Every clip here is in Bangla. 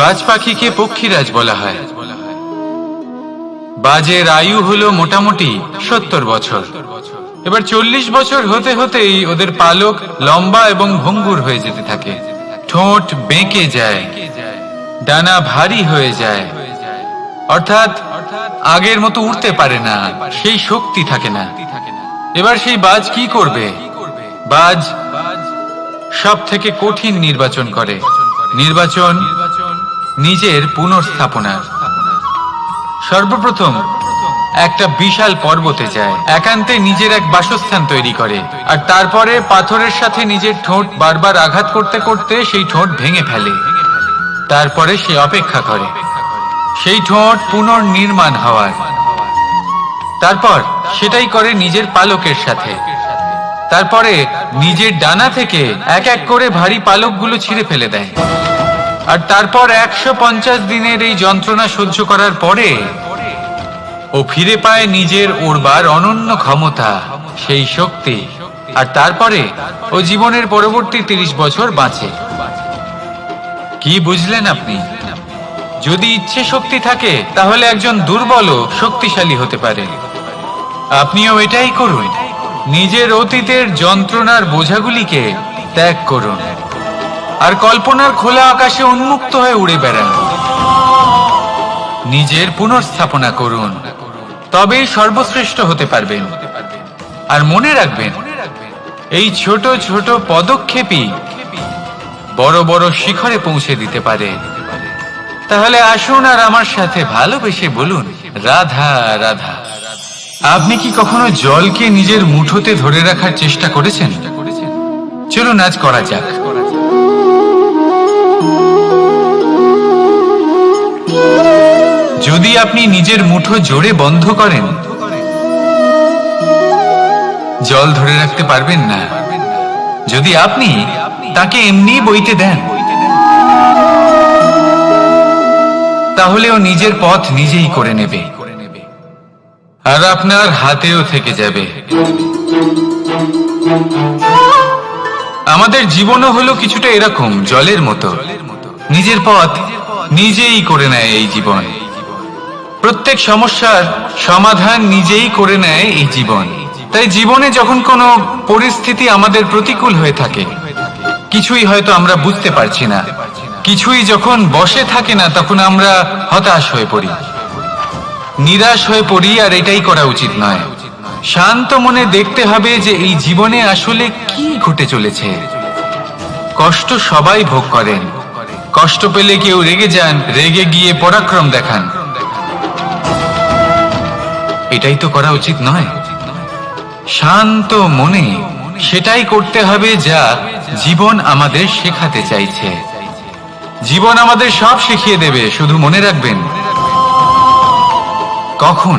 বাজ পাখিকে পক্ষীরাজ বলা হয়। বাজের আয়ু হলো মোটামুটি 70 বছর। এবার 40 বছর হতে হতেই ওদের পালক লম্বা এবং ভঙ্গুর হয়ে যেতে থাকে, ঠোঁট বেঁকে যায়, ডানা ভারী হয়ে যায়, অর্থাৎ আগের মতো উড়তে পারে না, সেই শক্তি থাকে না। এবার সেই বাজ কি করবে? বাজ সব থেকে কঠিন নির্বাচন করে, নির্বাচন নিজের পুনর্স্থাপনার। সর্বপ্রথম একটা বিশাল পর্বতে যায়, একান্তে নিজের এক বাসস্থান তৈরি করে, আর তারপরে পাথরের সাথে নিজের ঠোঁট বারবার আঘাত করতে করতে সেই ঠোঁট ভেঙে ফেলে। তারপরে সে অপেক্ষা করে সেই ঠোঁট পুনর্নির্মাণ হওয়ার। তারপর সেটাই করে নিজের পালকের সাথে। তারপরে নিজের ডানা থেকে এক এক করে ভারী পালকগুলো ছিঁড়ে ফেলে দেয়। আর তারপর 150 দিনের এই যন্ত্রণা সহ্য করার পরে ও ফিরে পায় নিজের ওড়বার অনন্য ক্ষমতা, সেই শক্তি। আর তারপরে ও জীবনের পরবর্তী 30 বছর বাঁচে। কি বুঝলেন আপনি? যদি ইচ্ছে শক্তি থাকে তাহলে একজন দুর্বলও শক্তিশালী হতে পারে। আপনিও এটাই করুন, নিজের অতীতের যন্ত্রণার বোঝাগুলিকে ত্যাগ করুন আর কল্পনার খোলা আকাশে উন্মুক্ত হয়ে উড়ে বেড়ান। নিজের পুনর্স্থাপনা করুন, তবেই সর্বশ্রেষ্ঠ হতে পারবেন। আর মনে রাখবেন, এই ছোট ছোট পদক্ষেপই বড় বড় শিখরে পৌঁছে দিতে পারে। তাহলে আসুন আর আমার সাথে ভালোবেসে বলুন, রাধা রাধা। আপনি কি কখনো জলকে নিজের মুঠোতে ধরে রাখার চেষ্টা করেছেন? চলুন আজ করা যাক। যদি আপনি নিজের মুঠো জোরে বন্ধ করেন, জল ধরে রাখতে পারবেন না। যদি আপনি তাকে এমনি বইতে দেন, তাহলে ও নিজের পথ নিজেই করে নেবে আর আপনার হাতেও থেকে যাবে। আমাদের জীবনও হলো কিছুটা এরকম, জলের মতো। নিজের পথ নিজেই করে নেয় এই জীবন। প্রত্যেক সমস্যার সমাধান নিজেই করে নেয় এই জীবন। তাই জীবনে যখন কোনো পরিস্থিতি আমাদের প্রতিকূল হয়ে থাকে, কিছুই হয়তো আমরা বুঝতে পারছি না, কিছুই যখন বসে থাকে না, তখন আমরা হতাশ হয়ে পড়ি, নিরাশ হয়ে পড়ি। আর এটাই করা উচিত নয়। শান্ত মনে দেখতে হবে যে এই জীবনে আসলে কি ঘটে চলেছে। কষ্ট সবাই ভোগ করেন। কষ্ট পেলে কেউ রেগে যান, রেগে গিয়ে পরাক্রম দেখান। এটাই তো করা উচিত নয়। শান্ত মনে সেটাই করতে হবে যা জীবন আমাদের শেখাতে চাইছে। জীবন আমাদের সব শিখিয়ে দেবে, শুধু মনে রাখবেন কখন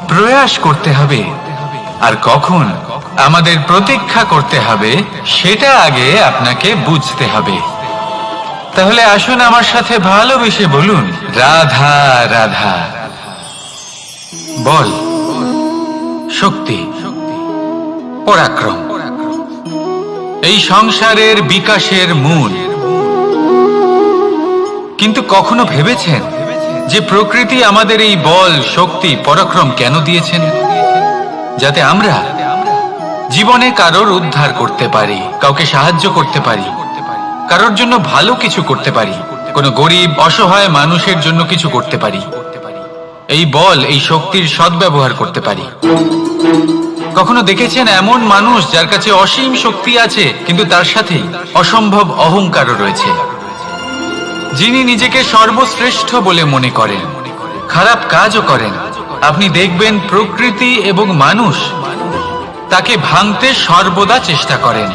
প্রয়াস করতে হবে আর কখন আমাদের প্রতীক্ষা করতে হবে, সেটা আগে আপনাকে বুঝতে হবে। তাহলে আসুন আমার সাথে ভালোবেসে বলুন, রাধা রাধা। বল, শক্তি, পরাক্রম এই সংসারের বিকাশের মূল। কিন্তু কখনো ভেবেছেন যে প্রকৃতি আমাদের এই বল, শক্তি, পরাক্রম কেন দিয়েছেন? যাতে আমরা জীবনে কারোর উদ্ধার করতে পারি, কাউকে সাহায্য করতে পারি, কারোর জন্য ভালো কিছু করতে পারি, কোনো গরিব অসহায় মানুষের জন্য কিছু করতে পারি। এই বল, এই শক্তির সদ্ব্যবহার করতে পারি। কখনো দেখেছেন এমন মানুষ যার কাছে অসীম শক্তি আছে, কিন্তু তার সাথেই অসম্ভব অহংকারও রয়েছে? যিনি নিজেকে সর্বশ্রেষ্ঠ বলে মনে করেন, খারাপ কাজও করেন। আপনি দেখবেন প্রকৃতি এবং মানুষ তাকে ভাঙতে সর্বদা চেষ্টা করেন।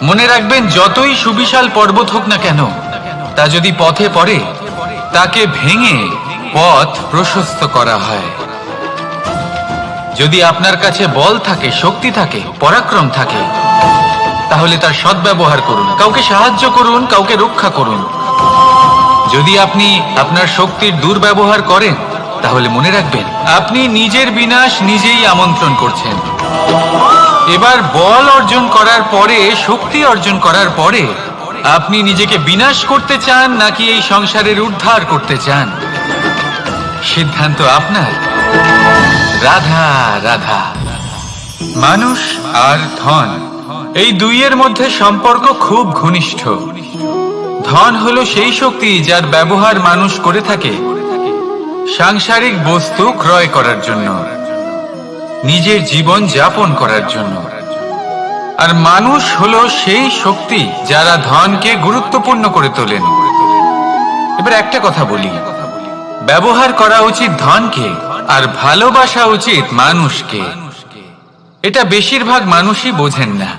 মনে রাখবেন, যতই সুবিশাল পর্বত হোক না কেন, তা যদি পথে পড়ে, তাকে ভেঙে পথ প্রশস্ত করা হয়। যদি আপনার কাছে বল থাকে, শক্তি থাকে, পরাক্রম থাকে, তাহলে তার সদ্ব্যবহার করুন, কাউকে সাহায্য করুন, কাউকে রক্ষা করুন। যদি আপনি আপনার শক্তির দুর্ব্যবহার করেন, তাহলে মনে রাখবেন আপনি নিজের বিনাশ নিজেই আমন্ত্রণ করছেন। এবার বল অর্জন করার পরে, শক্তি অর্জন করার পরে আপনি নিজেকে বিনাশ করতে চান নাকি এই সংসারের উদ্ধার করতে চান? সিদ্ধান্ত আপনার। রাধা রাধা। মানুষ আর ধন, এই দুইয়ের মধ্যে সম্পর্ক খুব ঘনিষ্ঠ। ধন হলো সেই শক্তি যার ব্যবহার মানুষ করে থাকে সাংসারিক বস্তু ক্রয় করার জন্য, নিজের জীবন যাপন করার জন্য। আর মানুষ হলো সেই শক্তি যারা ধনকে গুরুত্বপূর্ণ করে তোলেন। এবার একটা কথা বলি, ব্যবহার করা উচিত ধনকে আর ভালোবাসা উচিত মানুষকে। এটা বেশিরভাগ মানুষই বোঝেন না।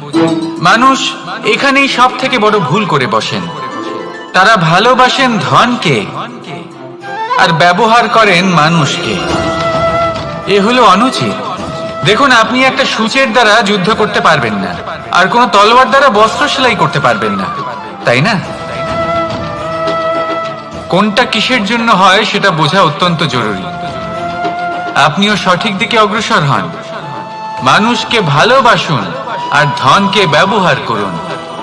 মানুষ এখানেই সব থেকে বড় ভুল করে বসেন। তারা ভালোবাসেন ধনকে আর ব্যবহার করেন মানুষকে। এ হলো অনুচিত। দেখুন, আপনি একটা সূচের দ্বারা যুদ্ধ করতে পারবেন না, আর কোনো তলোয়ার দ্বারা বস্ত্র সেলাই করতে পারবেন না, তাই না? কোনটা কিসের জন্য হয় সেটা বোঝা অত্যন্ত জরুরি। আপনিও সঠিক দিকে অগ্রসর হন। মানুষকে ভালোবাসুন আর ধনকে ব্যবহার করুন।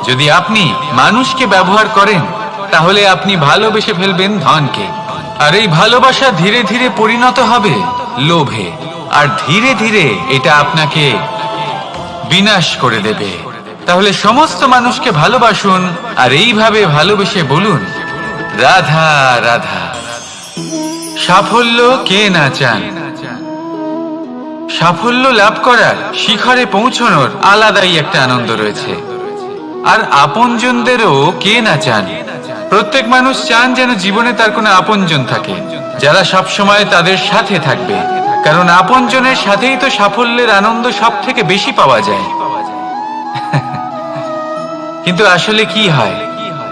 যদি আপনি মানুষকে ব্যবহার করেন তাহলে আপনি ভালোবেসে ফেলবেন ধনকে, আর এই ভালোবাসা ধীরে ধীরে পরিণত হবে লোভে, আর ধীরে ধীরে এটা আপনাকে বিনাশ করে দেবে। তাহলে সমস্ত মানুষকে ভালোবাসুন আর এইভাবে ভালোবেসে বলুন, রাধা রাধা। সাফল্য কে না চান? সাফল্য লাভ করার, শিখরে পৌঁছানোর আলাদাই একটা আনন্দ রয়েছে। আর আপনজনদেরও কে না চান? প্রত্যেক মানুষ চান যেন জীবনে তার কোনো আপনজন থাকে যারা সব সময় তাদের সাথে থাকবে, কারণ আপনজনের সাথেই তো সাফল্যের আনন্দ সব থেকে বেশি পাওয়া যায়। কিন্তু আসলে কি হয়,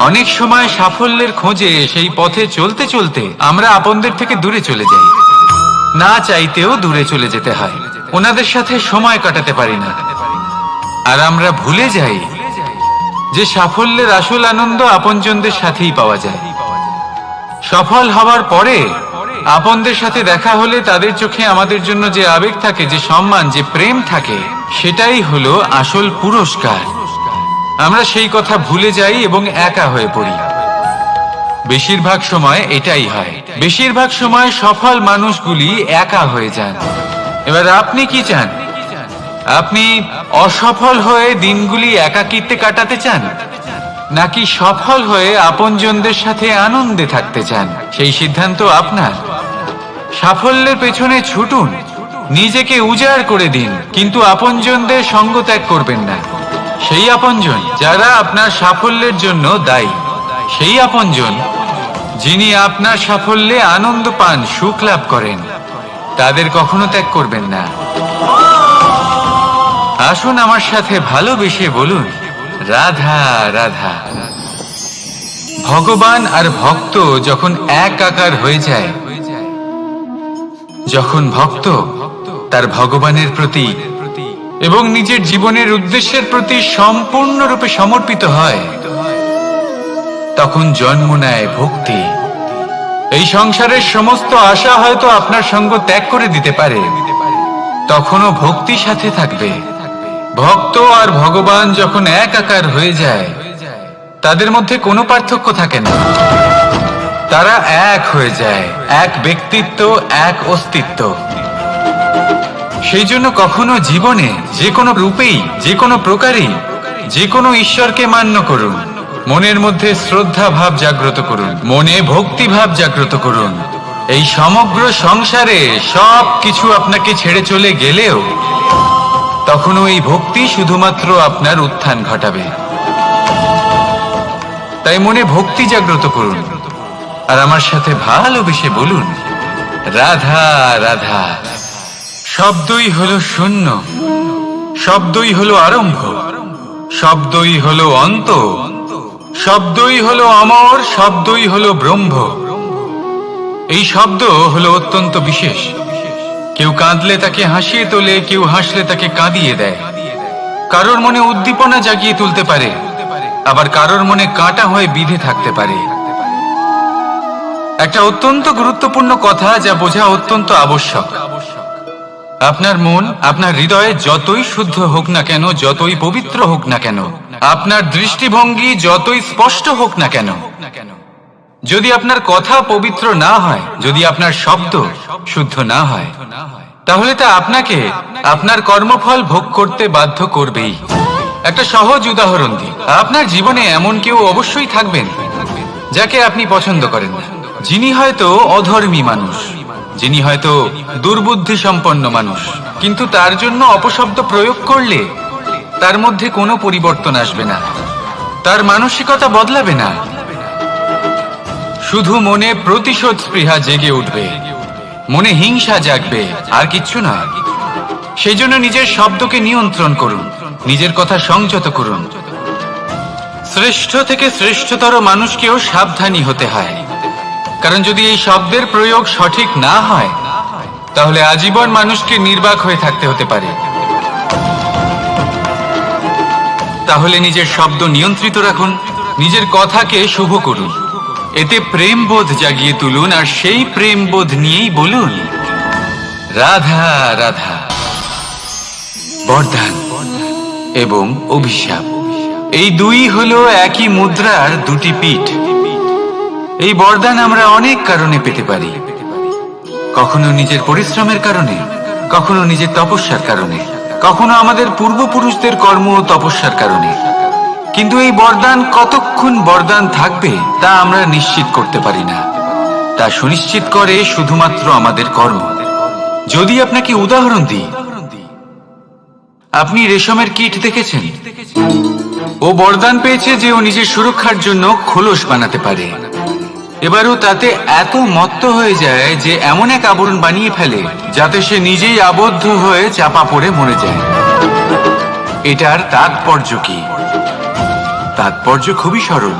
অনেক সময় সাফল্যের খোঁজে সেই পথে চলতে চলতে আমরা আপনদের থেকে দূরে চলে যাই। না চাইতেও দূরে চলে যেতে হয়, ওনাদের সাথে সময় কাটাতে পারি না। আর আমরা ভুলে যাই যে সাফল্যের আসল আনন্দ আপনজনদের সাথেই পাওয়া যায়। সফল হওয়ার পরে আপনদের সাথে দেখা হলে তাদের চোখে আমাদের জন্য যে আবেগ থাকে, যে সম্মান, যে প্রেম থাকে, সেটাই হলো আসল পুরস্কার। আমরা সেই কথা ভুলে যাই এবং একা হয়ে পড়ি। বেশিরভাগ সময় এটাই হয়। বেশিরভাগ সময় সফল মানুষগুলি একা হয়ে যান। এবার আপনি কি চান? আপনি অসফল হয়ে দিনগুলি একাকিত্বে কাটাতে চান, নাকি সফল হয়ে আপনজনদের সাথে আনন্দে থাকতে চান? সেই সিদ্ধান্ত আপনার। সাফল্যের পেছনে ছুটুন, নিজেকে উজাড় করে দিন, কিন্তু আপনজনদের সঙ্গ ত্যাগ করবেন না। সেই আপনজন যারা আপনার সাফল্যের জন্য দায়ী, সেই আপনজন যিনি আপনার সাফল্যে আনন্দ পান, সুখ লাভ করেন, তাদের কখনো ত্যাগ করবেন না। আসুন আমার সাথে ভালোবেসে বলুন, রাধা রাধা। ভগবান আর ভক্ত যখন একাকার হয়ে যায়, যখন ভক্ত তার ভগবানের প্রতি এবং নিজের জীবনের উদ্দেশ্যের প্রতি সম্পূর্ণরূপে সমর্পিত হয়, তখন জন্ম নেয় ভক্তি। এই সংসারের সমস্ত আশা হয়তো আপনার সঙ্গ ত্যাগ করে দিতে পারে, তখনও ভক্তি সাথে থাকবে। ভক্ত আর ভগবান যখন একাকার হয়ে যায়, তাদের মধ্যে কোনো পার্থক্য থাকে না। তারা এক হয়ে যায়, এক ব্যক্তিত্ব, এক অস্তিত্ব। সেই জন্য কখনো জীবনে যে কোনো রূপেই, যে কোনো প্রকারেই, যে কোনো ঈশ্বরকে মান্য করুন। মনের মধ্যে শ্রদ্ধা ভাব জাগ্রত করুন, মনে ভক্তি ভাব জাগ্রত করুন। এই সমগ্র সংসারে সব কিছু আপনাকে ছেড়ে চলে গেলেও তখনও এই ভক্তি শুধুমাত্র আপনার উত্থান ঘটাবে। তাই মনে ভক্তি জাগ্রত করুন আর আমার সাথে ভালোবেসে বলুন, রাধা রাধা। শব্দই হলো শূন্য, শব্দই হলো আরম্ভ, শব্দই হলো অন্ত, শব্দই হলো অমর, শব্দই হলো ব্রহ্ম। এই শব্দ হলো অত্যন্ত বিশেষ। কেউ কাঁদলে তাকে হাসিয়ে তোলে, কেউ হাসলে তাকে কাঁদিয়ে দেয়। কারোর মনে উদ্দীপনা জাগিয়ে তুলতে পারে, আবার কারোর মনে কাঁটা হয়ে বিঁধে থাকতে পারে। একটা অত্যন্ত গুরুত্বপূর্ণ কথা যা বোঝা অত্যন্ত আবশ্যক। আপনার মন, আপনার হৃদয়ে যতই শুদ্ধ হোক না কেন, যতই পবিত্র হোক না কেন, আপনার দৃষ্টিভঙ্গি যতই স্পষ্ট হোক না কেন, যদি আপনার কথা পবিত্র না হয়, যদি আপনার শব্দ শুদ্ধ না হয়, তাহলে তা আপনাকে আপনার কর্মফল ভোগ করতে বাধ্য করবেই। একটা সহজ উদাহরণ দিই, আপনার জীবনে এমন কেউ অবশ্যই থাকবেন যাকে আপনি পছন্দ করেন না, যিনি হয়তো অধর্মী মানুষ, যিনি হয়তো দুর্বুদ্ধি সম্পন্ন মানুষ, কিন্তু তার জন্য অপশব্দ প্রয়োগ করলে তার মধ্যে কোনো পরিবর্তন আসবে না, তার মানসিকতা বদলাবে না, শুধু মনে প্রতিশোধ স্পৃহা জেগে উঠবে, মনে হিংসা জাগবে, আর কিচ্ছু না। সেই জন্য নিজের শব্দকে নিয়ন্ত্রণ করুন, নিজের কথা সংযত করুন। শ্রেষ্ঠ থেকে শ্রেষ্ঠতর মানুষকেও সাবধানী হতে হয়, কারণ যদি এই শব্দের প্রয়োগ সঠিক না হয়, তাহলে আজীবন মানুষকে নির্বাক হয়ে থাকতে হতে পারে। তাহলে নিজের শব্দ নিয়ন্ত্রিত রাখুন, নিজের কথাকে শুভ করুন, এতে প্রেমবোধ জাগিয়ে তুলুন, আর সেই প্রেমবোধ নিয়েই বলুন রাধা রাধা। বরদান এবং অভিশাপ, এই দুই হলো একই মুদ্রার দুটি পিঠ। এই বরদান আমরা অনেক কারণে পেতে পারি, কখনো নিজের পরিশ্রমের কারণে, কখনো নিজের তপস্যার কারণে, কখনো আমাদের পূর্বপুরুষদের কর্ম ও তপস্যার কারণে। কিন্তু এই বরদান কতক্ষণ বরদান থাকবে তা আমরা নিশ্চিত করতে পারি না, তা সুনিশ্চিত করে শুধুমাত্র আমাদের কর্ম। যদি আপনাকে উদাহরণ দিই, আপনি রেশমের কীট দেখেছেন? ও বরদান পেয়েছে যে ও নিজের সুরক্ষার জন্য খোলস বানাতে পারে। এবারও তাতে এত মত্ত হয়ে যায় যে এমন এক আবরণ বানিয়ে ফেলে যাতে সে নিজেই আবদ্ধ হয়ে চাপা পড়ে মরে যায়। এটার তাৎপর্য কি? তাৎপর্য খুবই সরল।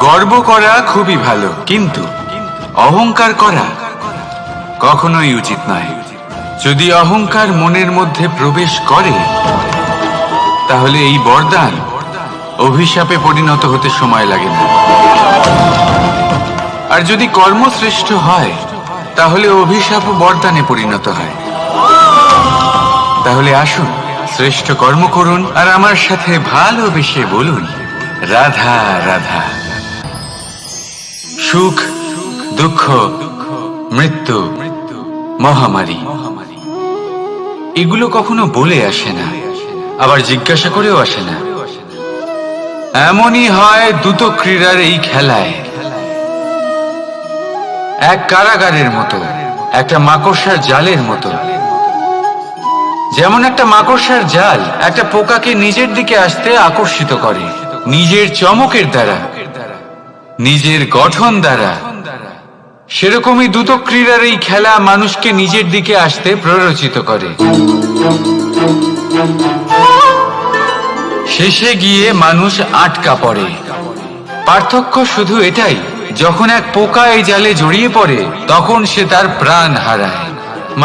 গর্ব করা খুবই ভালো, কিন্তু অহংকার করা কখনোই উচিত নয়। যদি অহংকার মনের মধ্যে প্রবেশ করে, তাহলে এই বরদান অভিশাপে পরিণত হতে সময় লাগে না। আর যদি কর্মশ্রেষ্ঠ হয়, তাহলে অভিশাপ বরদানে পরিণত হয়। তাহলে আসুন শ্রেষ্ঠ কর্ম করুন, আর আমার সাথে ভালোবেসে বলুন রাধা রাধা। সুখ, দুঃখ, মৃত্যু, মহামারী, এগুলো কখনো বলে আসে না, আবার জিজ্ঞাসা করেও আসে না। এমনই হয় দ্রুত ক্রীড়ার এই খেলায়, এক কারাগারের মতো, একটা মাকড়সার জালের মতো। যেমন একটা মাকড়সার জাল একটা পোকাকে নিজের দিকে আসতে আকর্ষিত করে নিজের চমকের দ্বারা, নিজের গঠন দ্বারা, সেরকমই দ্রুত ক্রীড়ার এই খেলা মানুষকে নিজের দিকে আসতে প্ররোচিত করে। শেষে গিয়ে মানুষ আটকা পড়ে। পার্থক্য শুধু এটাই, যখন এক পোকা এই জালে জড়িয়ে পড়ে, তখন সে তার প্রাণ হারায়।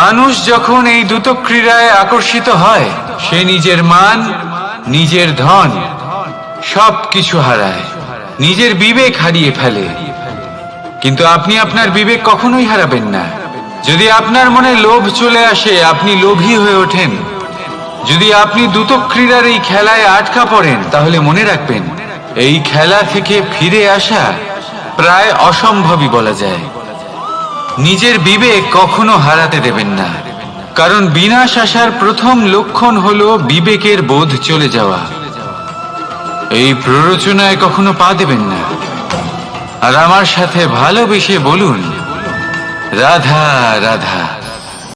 মানুষ যখন এই দ্রুত ক্রীড়ায় আকর্ষিত হয়, সে নিজের মান, নিজের ধন সবকিছু হারায়, নিজের বিবেক হারিয়ে ফেলে। কিন্তু আপনি আপনার বিবেক কখনোই হারাবেন না। যদি আপনার মনে লোভ চলে আসে, আপনি লোভী হয়ে ওঠেন। যদি আপনি দ্রুত ক্রীড়ার এই খেলায় আটকা পড়েন, তাহলে মনে রাখবেন, এই খেলা থেকে ফিরে আসা প্রায় অসম্ভবই বলা যায়। নিজের বিবেক কখনো হারাতে দেবেন না, কারণ বিনাশ আসার প্রথম লক্ষণ হলো বিবেকের বোধ চলে যাওয়া। এই প্ররোচনায় কখনো পা দেবেন না। আর আমার সাথে ভালোবেসে বলুন রাধা রাধা।